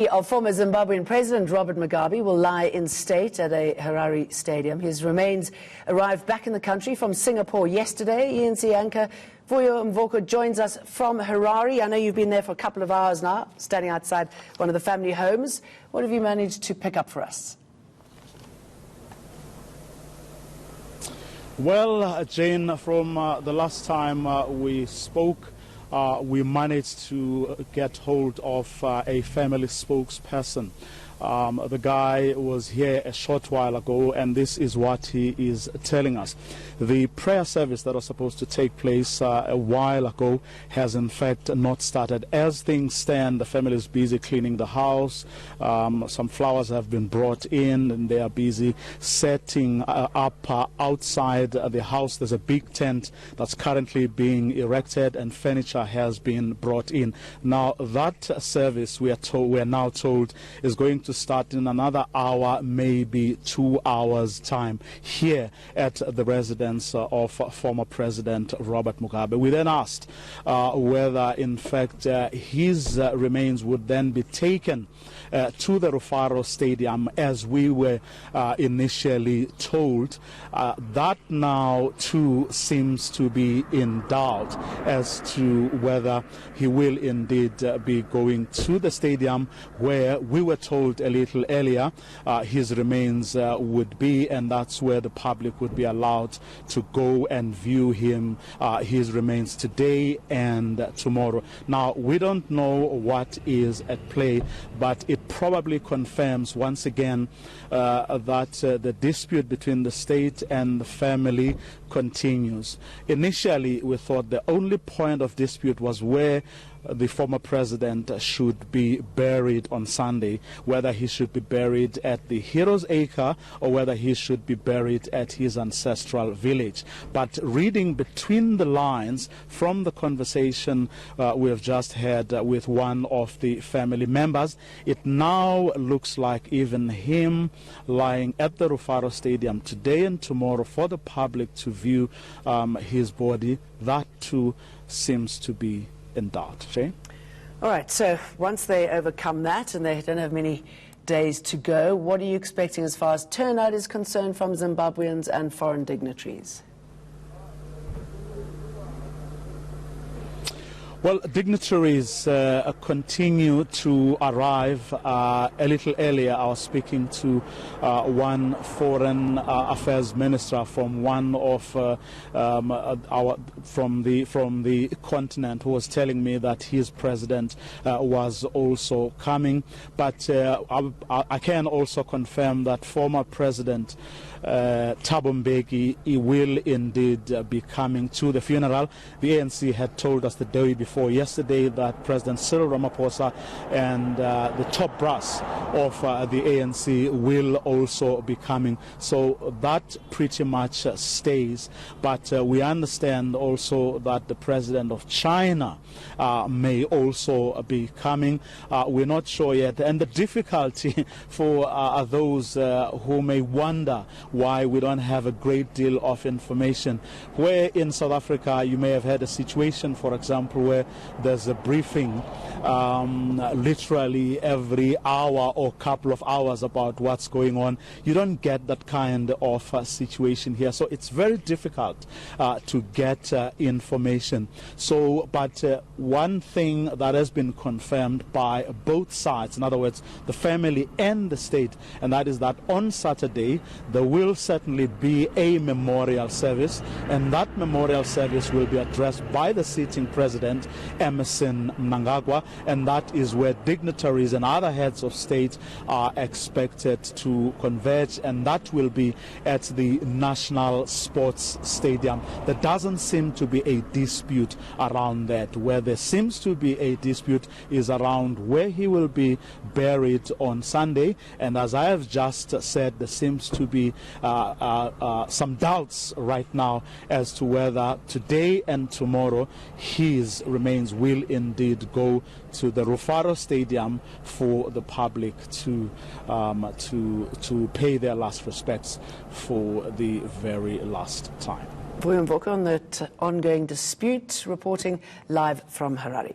Of former Zimbabwean President Robert Mugabe will lie in state at a Harare Stadium. His remains arrived back in the country from Singapore yesterday. ENC anchor Vuyo Mvoko joins us from Harare. I know you've been there for a couple of hours now, standing outside one of the family homes. What have you managed to pick up for us? Well, Jane, from the last time we spoke, we managed to get hold of a family spokesperson. The guy was here a short while ago, and this is what he is telling us. The prayer service that was supposed to take place a while ago has in fact not started. As things stand, the family is busy cleaning the house. Some flowers have been brought in, and they are busy setting up outside the house. There's a big tent that's currently being erected, and furniture has been brought in. Now, that service, we are now told, is going to start in another hour, maybe 2 hours time, here at the residence of former President Robert Mugabe. We then asked whether in fact his remains would then be taken to the Harare Stadium as we were initially told. That now too seems to be in doubt as to whether he will indeed be going to the stadium where we were told a little earlier his remains would be, and that's where the public would be allowed to go and view his remains today and tomorrow. Now, we don't know what is at play, but it probably confirms once again that the dispute between the state and the family continues. Initially, we thought the only point of dispute was where the former president should be buried on Sunday, whether he should be buried at the Heroes Acre or whether he should be buried at his ancestral village. But reading between the lines from the conversation we have just had with one of the family members, it now looks like even him lying at the Harare Stadium today and tomorrow for the public to view his body, that too seems to be in doubt. Jane? All right, so once they overcome that, and they don't have many days to go, what are you expecting as far as turnout is concerned from Zimbabweans and foreign dignitaries? Well, dignitaries continue to arrive. A little earlier, I was speaking to one foreign affairs minister from one of from the continent, who was telling me that his president was also coming. But I can also confirm that former President Thabo Mbeki, he will indeed be coming to the funeral. The ANC had told us the day before yesterday that President Cyril Ramaphosa and the top brass of the ANC will also be coming. So that pretty much stays. But we understand also that the president of China may also be coming. We're not sure yet. And the difficulty for those who may wonder why we don't have a great deal of information, where in South Africa you may have had a situation, for example, where there's a briefing literally every hour or couple of hours about what's going on. You don't get that kind of situation here, so it's very difficult to get information. So, but one thing that has been confirmed by both sides, in other words, the family and the state, and that is that on Saturday there will certainly be a memorial service, and that memorial service will be addressed by the sitting president, Emmerson Mnangagwa, and that is where dignitaries and other heads of state are expected to converge, and that will be at the National Sports Stadium. There doesn't seem to be a dispute around that. Where there seems to be a dispute is around where he will be buried on Sunday, and as I have just said, there seems to be some doubts right now as to whether today and tomorrow his remains will indeed go to the Harare Stadium for the public to pay their last respects for the very last time. Vuyo Mvoko on that ongoing dispute, reporting live from Harare.